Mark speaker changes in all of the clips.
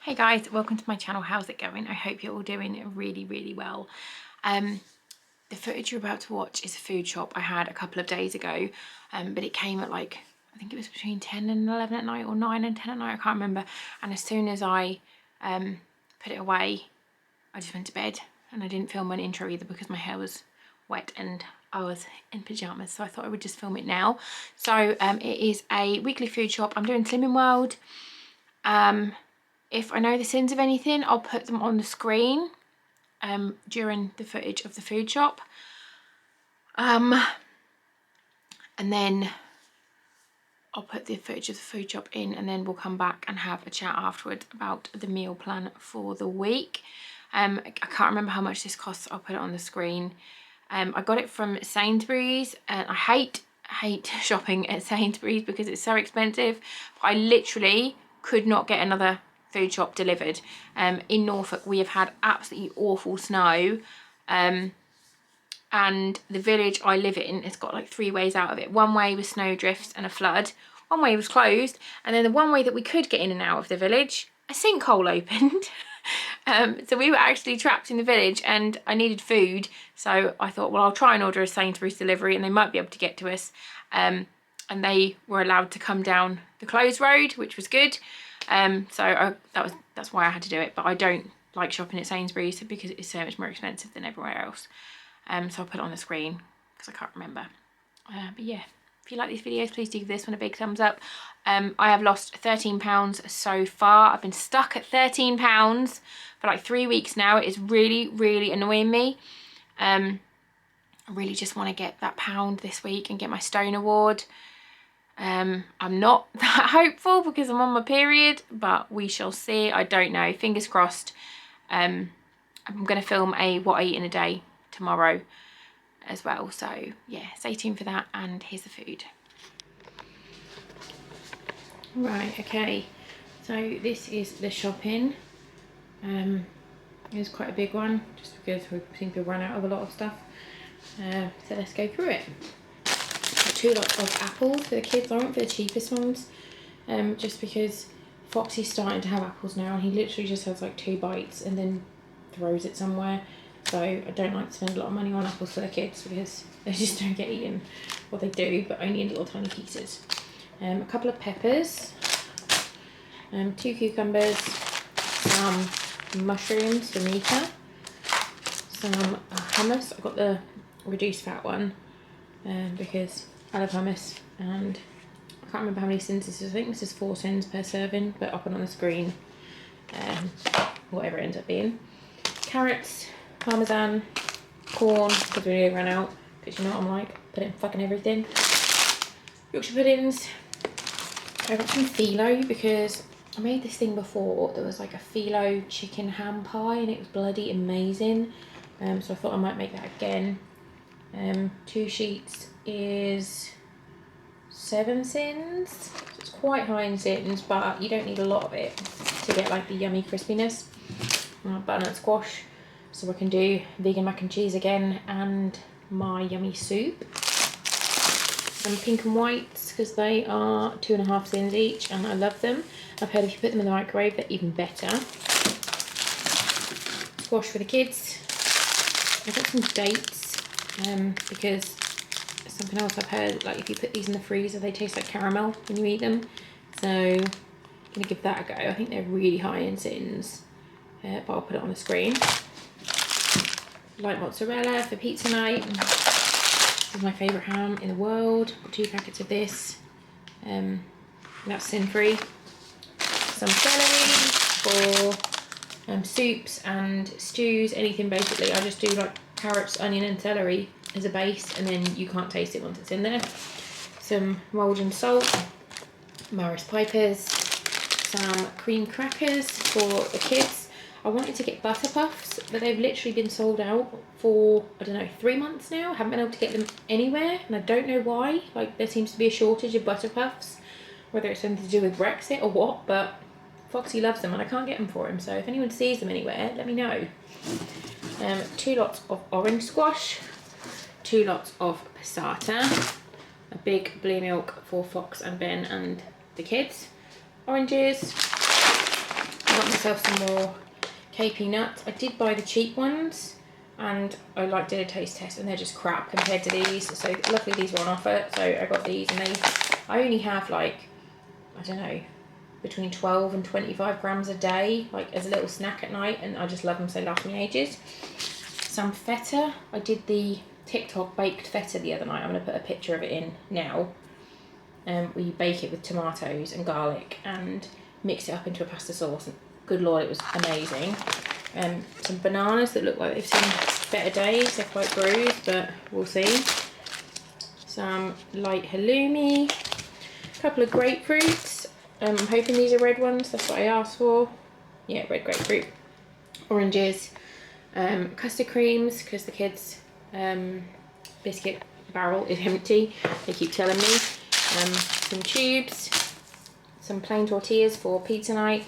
Speaker 1: Hey guys, welcome to my channel. How's it going? I hope you're all doing really well. The footage you're about to watch is a food shop I had a couple of days ago, but it came at like, I think it was between 10 and 11 at night or 9 and 10 at night, I can't remember. And as soon as I put it away, I just went to bed, and I didn't film an intro either because my hair was wet and I was in pyjamas, so I thought I would just film it now. So it is a weekly food shop. I'm doing Slimming World. If I know the sins of anything, I'll put them on the screen during the footage of the food shop. And then I'll put the footage of the food shop in, and then we'll come back and have a chat afterwards about the meal plan for the week. I can't remember how much this costs. I'll put it on the screen. I got it from Sainsbury's, and I hate shopping at Sainsbury's because it's so expensive. I literally could not get another food shop delivered. In Norfolk we have had absolutely awful snow, and the village I live in has got like 3 ways out of it. One way was snow drifts and a flood, one way was closed, and then the one way that we could get in and out of the village, a sinkhole opened. So we were actually trapped in the village and I needed food, so I thought, well, I'll try and order a Sainsbury's delivery and they might be able to get to us. And they were allowed to come down the closed road, which was good. That's why I had to do it. But I don't like shopping at Sainsbury's because it's so much more expensive than everywhere else. So I'll put it on the screen because I can't remember. But yeah, if you like these videos, please do give this one a big thumbs up. I have lost 13 pounds so far. I've been stuck at 13 pounds for like 3 weeks now. It is really annoying me. I really just want to get that pound this week and get my Stone Award. I'm not that hopeful because I'm on my period, but we shall see. I don't know, fingers crossed. I'm going to film a what I eat in a day tomorrow as well, so yeah, stay tuned for that. And here's the food. Right, okay, so this is the shopping. It's quite a big one just because we seem to run out of a lot of stuff, so let's go through it. 2 lots of apples for the kids. I went for the cheapest ones, just because Foxy's starting to have apples now and he literally just has like 2 bites and then throws it somewhere. So I don't like to spend a lot of money on apples for the kids because they just don't get eaten. Well, they do, but only in little tiny pieces. A couple of peppers, 2 cucumbers, some mushrooms for Mika, some hummus. I got the reduced fat one because I love hummus, and I can't remember how many sins this is. I think this is 4 sins per serving, but I'll put on the screen whatever it ends up being. Carrots, parmesan, corn, because we nearly ran out, because you know what I'm like, put in fucking everything. Yorkshire puddings. I got some phyllo because I made this thing before. There was like a phyllo chicken ham pie and it was bloody amazing. So I thought I might make that again. 2 sheets is 7 sins. So it's quite high in sins, but you don't need a lot of it to get like the yummy crispiness. Butternut squash, so I can do vegan mac and cheese again, and my yummy soup. Some pink and whites because they are 2.5 sins each and I love them. I've heard if you put them in the microwave they're even better. Squash for the kids. I've got some dates because something else I've heard, like if you put these in the freezer they taste like caramel when you eat them, so I'm gonna give that a go. I think they're really high in sins, but I'll put it on the screen. Light mozzarella for pizza night. This is my favourite ham in the world. Got 2 packets of this. That's sin free. Some celery for soups and stews, anything basically. I just do like carrots, onion and celery as a base, and then you can't taste it once it's in there. Some Walden salt, Maris Pipers, some cream crackers for the kids. I wanted to get butter puffs, but they've literally been sold out for, I don't know, 3 months now. I haven't been able to get them anywhere, and I don't know why. Like, there seems to be a shortage of butter puffs, whether it's something to do with Brexit or what, but Foxy loves them and I can't get them for him, so if anyone sees them anywhere, let me know. 2 lots of orange squash, 2 lots of passata, a big blue milk for Fox and Ben and the kids, oranges, got myself some more KP nuts. I did buy the cheap ones and I did a taste test and they're just crap compared to these. So luckily these were on offer, so I got these, and I only have like, I don't know, between 12 and 25 grams a day, like as a little snack at night, and I just love them, so last me ages. Some feta. I did the TikTok baked feta the other night. I'm going to put a picture of it in now. We bake it with tomatoes and garlic and mix it up into a pasta sauce. And good lord, it was amazing. Some bananas that look like they've seen better days. They're quite bruised, but we'll see. Some light halloumi. A couple of grapefruits. I'm hoping these are red ones. That's what I asked for. Yeah, red grapefruit. Oranges. Custard creams, because the kids' biscuit barrel is empty. They keep telling me. Some tubes. Some plain tortillas for pizza night.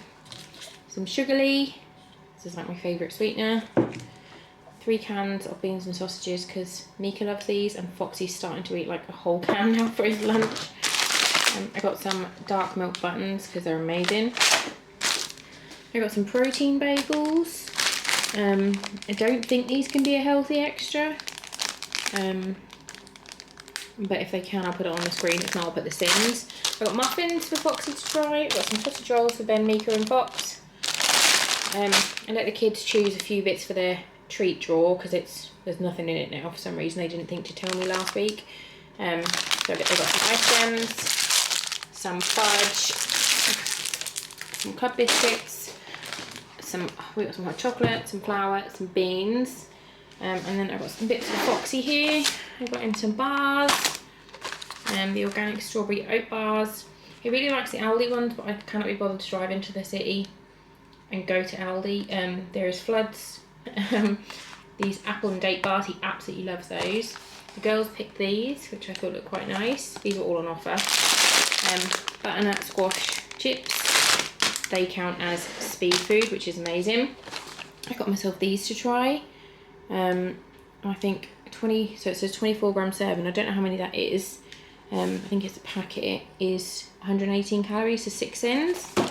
Speaker 1: Some sugarly. This is like my favourite sweetener. 3 cans of beans and sausages, because Mika loves these and Foxy's starting to eat like a whole can now for his lunch. I got some dark milk buttons because they're amazing. I got some protein bagels. I don't think these can be a healthy extra. But if they can, I'll put it on the screen. If not, I'll put the Sims. I got muffins for Foxy to try. I got some sausage rolls for Ben, Mika and Fox. I let the kids choose a few bits for their treat drawer because there's nothing in it now for some reason. They didn't think to tell me last week. So they got some ice gems, some fudge, some club biscuits, we got some hot chocolate, some flour, some beans, and then I've got some bits for Foxy here. I got him some bars, the organic strawberry oat bars. He really likes the Aldi ones, but I cannot be bothered to drive into the city and go to Aldi. There is Floods. These apple and date bars, he absolutely loves those. The girls picked these, which I thought looked quite nice. These are all on offer. Butternut squash chips. They count as speed food, which is amazing. I got myself these to try. I think 20, so it says 24 gram serving. I don't know how many that is. I think it's a packet is 118 calories, so 6 cents. And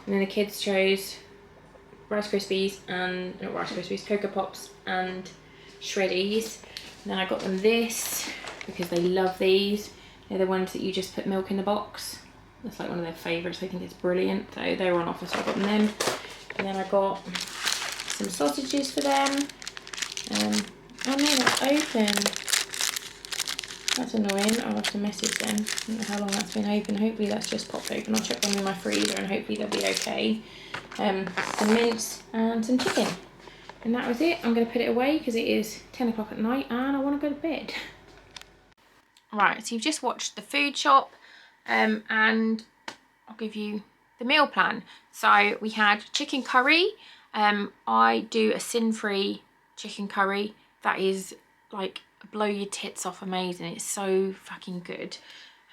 Speaker 1: then the kids chose Rice Krispies and, not Rice Krispies, Cocoa Pops and Shreddies. And then I got them this because they love these. They're the ones that you just put milk in the box. That's like one of their favourites. I think it's brilliant. So they were on offer, so I got them. And then I got some sausages for them. Oh no, that's open. That's annoying. I'll have to message them. I don't know how long that's been open. Hopefully that's just popped open. I'll check them in my freezer and hopefully they'll be okay. Some mince and some chicken. And that was it. I'm going to put it away because it is 10 o'clock at night and I want to go to bed. Right, so you've just watched the food shop and I'll give you the meal plan. So we had chicken curry. I do a sin-free chicken curry. That is like blow your tits off amazing. It's so fucking good.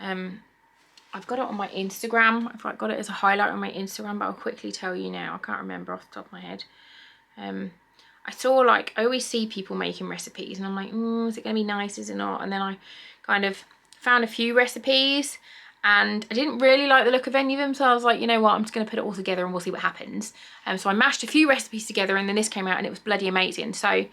Speaker 1: I've got it on my Instagram. I've got it as a highlight on my Instagram, but I'll quickly tell you now. I can't remember off the top of my head. I saw, like, I always see people making recipes and I'm like, is it going to be nice, is it not? And then I kind of found a few recipes and I didn't really like the look of any of them, so I was like, you know what, I'm just going to put it all together and we'll see what happens. So I mashed a few recipes together and then this came out and it was bloody amazing. So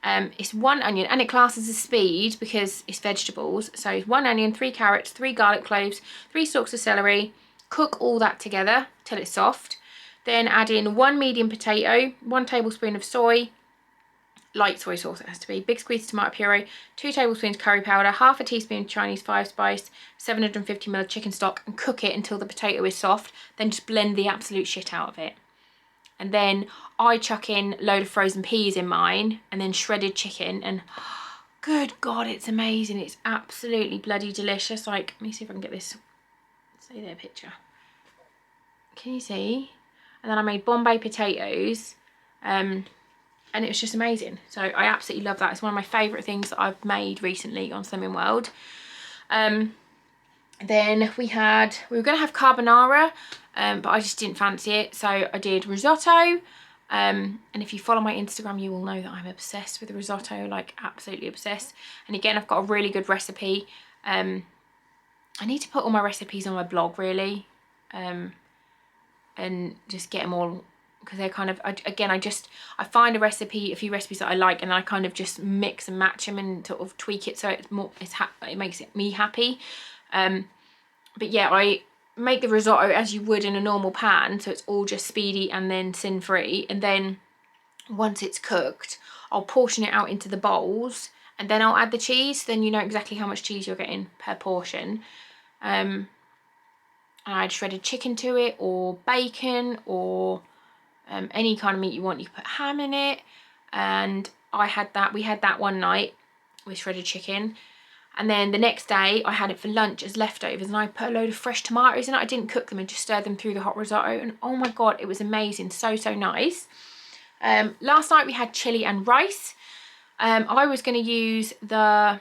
Speaker 1: it's 1 onion, and it classes as speed because it's vegetables. So it's 1 onion, 3 carrots, 3 garlic cloves, 3 stalks of celery. Cook all that together till it's soft. Then add in 1 medium potato, 1 tablespoon of soy, light soy sauce it has to be, big squeeze of tomato puree, 2 tablespoons curry powder, half a teaspoon Chinese 5-spice, 750 ml of chicken stock, and cook it until the potato is soft. Then just blend the absolute shit out of it. And then I chuck in a load of frozen peas in mine and then shredded chicken, and good God, it's amazing. It's absolutely bloody delicious. Like, let me see if I can get this, say there, picture. Can you see? And then I made Bombay potatoes, and it was just amazing. So I absolutely love that. It's one of my favourite things that I've made recently on Slimming World. Then we were going to have carbonara, but I just didn't fancy it. So I did risotto. And if you follow my Instagram, you will know that I'm obsessed with risotto, like absolutely obsessed. And again, I've got a really good recipe. I need to put all my recipes on my blog, really. And just get them all because they're kind of, again, I find a few recipes that I like, and I kind of just mix and match them and sort of tweak it so it's more, it makes me happy. But yeah, I make the risotto as you would in a normal pan, so it's all just speedy and then sin-free, and then once it's cooked, I'll portion it out into the bowls, and then I'll add the cheese. Then you know exactly how much cheese you're getting per portion. I add shredded chicken to it, or bacon, or any kind of meat you want. You can put ham in it, and we had that one night with shredded chicken, and then the next day I had it for lunch as leftovers, and I put a load of fresh tomatoes in it. I didn't cook them, and just stirred them through the hot risotto, and oh my god, it was amazing. So nice. Last night we had chili and rice. I was going to use the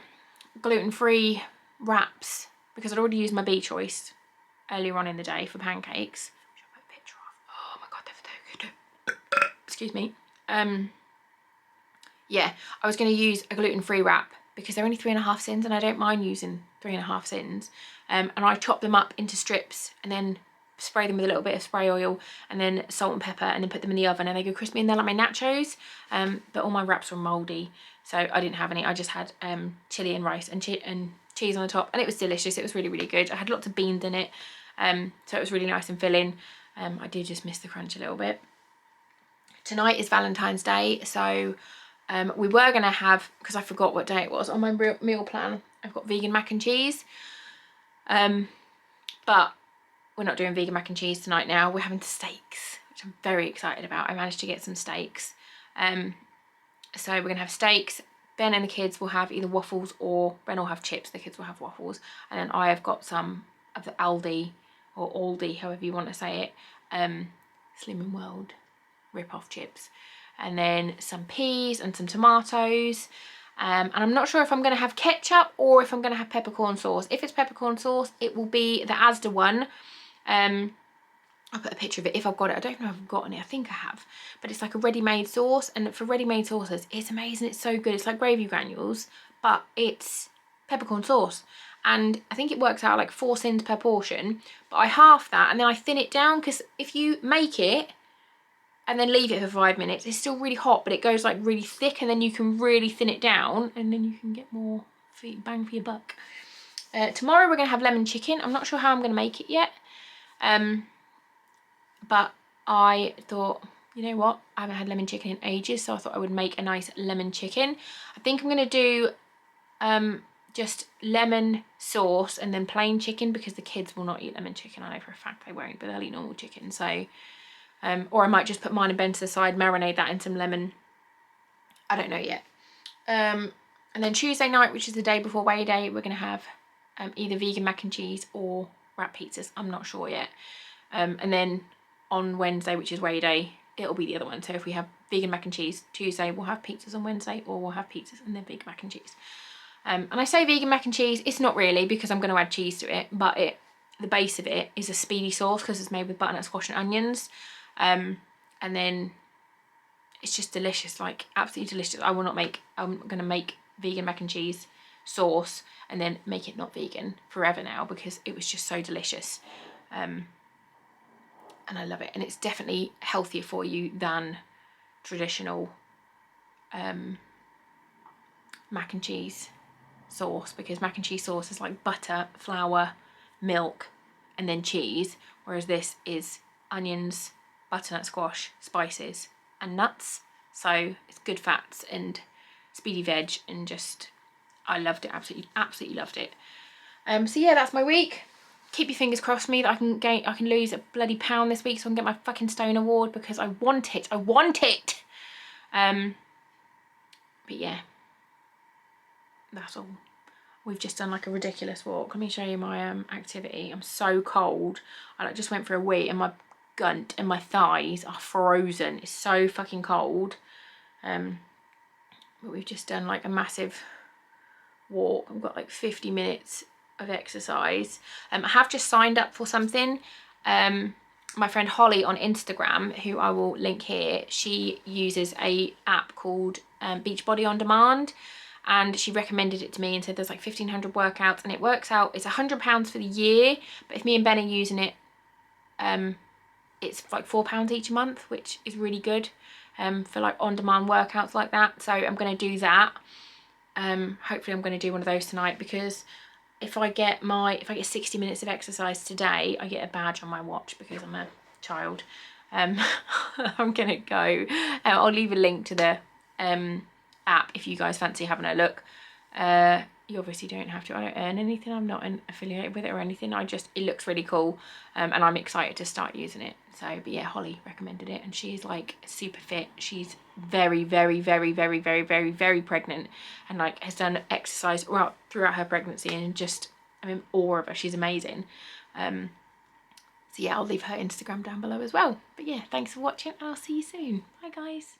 Speaker 1: gluten-free wraps because I'd already used my Bee Choice earlier on in the day for pancakes, which I'll put a picture of. Oh my god, they're so good. Excuse me. Yeah, I was going to use a gluten-free wrap because they're only 3.5 cents, and I don't mind using 3.5 cents. And I chop them up into strips and then spray them with a little bit of spray oil and then salt and pepper, and then put them in the oven, and they go crispy, and they're like my nachos. But all my wraps were mouldy, so I didn't have any. I just had chili and rice and cheese on the top, and it was delicious. It was really good. I had lots of beans in it, so it was really nice and filling. I did just miss the crunch a little bit. Tonight is Valentine's Day, so we were going to have, because I forgot what day it was on my meal plan, I've got vegan mac and cheese, but we're not doing vegan mac and cheese tonight now. We're having steaks, which I'm very excited about. I managed to get some steaks. So we're going to have steaks. Ben and the kids will have either waffles, or Ben will have chips, the kids will have waffles. And then I have got some of the Aldi, or Aldi, however you want to say it, Slimming World rip-off chips. And then some peas and some tomatoes. And I'm not sure if I'm going to have ketchup or if I'm going to have peppercorn sauce. If it's peppercorn sauce, it will be the Asda one. I'll put a picture of it if I've got it. I don't know if I've gotten it. I think I have. But it's like a ready-made sauce. And for ready-made sauces, it's amazing. It's so good. It's like gravy granules, but it's peppercorn sauce. And I think it works out like 4 cents per portion. But I half that, and then I thin it down, because if you make it and then leave it for 5 minutes, it's still really hot, but it goes like really thick, and then you can really thin it down, and then you can get more bang for your buck. Tomorrow we're going to have lemon chicken. I'm not sure how I'm going to make it yet. But I thought, you know what, I haven't had lemon chicken in ages, so I thought I would make a nice lemon chicken. I think I'm going to do just lemon sauce and then plain chicken, because the kids will not eat lemon chicken. I know for a fact they won't, but they'll eat normal chicken. So, or I might just put mine and Ben to the side, marinate that in some lemon. I don't know yet. And then Tuesday night, which is the day before weigh day, we're going to have either vegan mac and cheese or wrap pizzas. I'm not sure yet. And then on Wednesday, which is weigh day, it'll be the other one. So if we have vegan mac and cheese Tuesday, we'll have pizzas on Wednesday, or we'll have pizzas and then vegan mac and cheese. And I say vegan mac and cheese, it's not really, because I'm going to add cheese to it, but the base of it is a speedy sauce, because it's made with butternut squash and onions. And then it's just delicious, like absolutely delicious. I'm going to make vegan mac and cheese sauce and then make it not vegan forever now, because it was just so delicious. And I love it, and it's definitely healthier for you than traditional mac and cheese sauce, because mac and cheese sauce is like butter, flour, milk, and then cheese, whereas this is onions, butternut squash, spices, and nuts. So it's good fats and speedy veg, and just, I loved it, absolutely loved it. So yeah, that's my week. Keep your fingers crossed for me that I can lose a bloody pound this week, so I can get my fucking Stone Award, because I want it. But yeah, that's all. We've just done like a ridiculous walk. Let me show you my activity. I'm so cold. I just went for a wee, and my gunt and my thighs are frozen. It's so fucking cold. But we've just done like a massive walk. I've got like 50 minutes of exercise. I have just signed up for something. My friend Holly on Instagram, who I will link here, she uses a app called Beachbody On Demand, and she recommended it to me and said there's like 1,500 workouts, and it works out, it's £100 for the year, but if me and Ben are using it it's like £4 each month, which is really good for like on-demand workouts like that. So I'm going to do that. Hopefully I'm going to do one of those tonight, because if I get 60 minutes of exercise today, I get a badge on my watch because I'm a child. I'm gonna go. I'll leave a link to the app if you guys fancy having a look. You obviously don't have to. I don't earn anything. I'm not affiliated with it or anything. It looks really cool, and I'm excited to start using it. So, but yeah, Holly recommended it, and she's like super fit. She's very, very, very, very, very, very, very pregnant, and like has done exercise throughout her pregnancy, and just I'm in awe of her. She's amazing. So yeah, I'll leave her Instagram down below as well. But yeah, thanks for watching, and I'll see you soon. Bye guys.